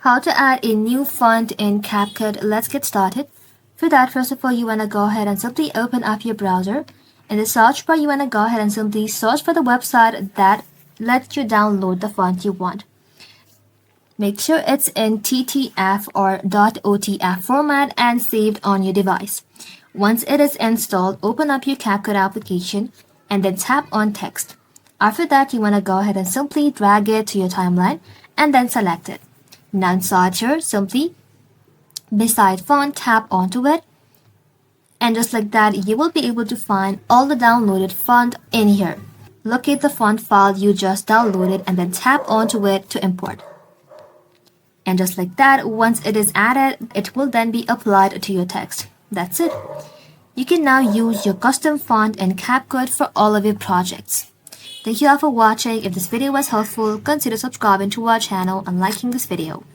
How to add a new font in CapCut. Let's get started. For that, first of all, you want to go ahead and simply open up your browser. In the search bar, you want to go ahead and simply search for the website that lets you download the font you want. Make sure it's in TTF or .otf format and saved on your device. Once it is installed, open up your CapCut application and then tap on text. After that, you want to go ahead and simply drag it to your timeline and then select it. Now inside here, simply beside font, tap onto it. And just like that, you will be able to find all the downloaded font in here. Locate the font file you just downloaded and then tap onto it to import. And just like that, once it is added, it will then be applied to your text. That's it. You can now use your custom font in CapCut for all of your projects. Thank you all for watching. If this video was helpful, consider subscribing to our channel and liking this video.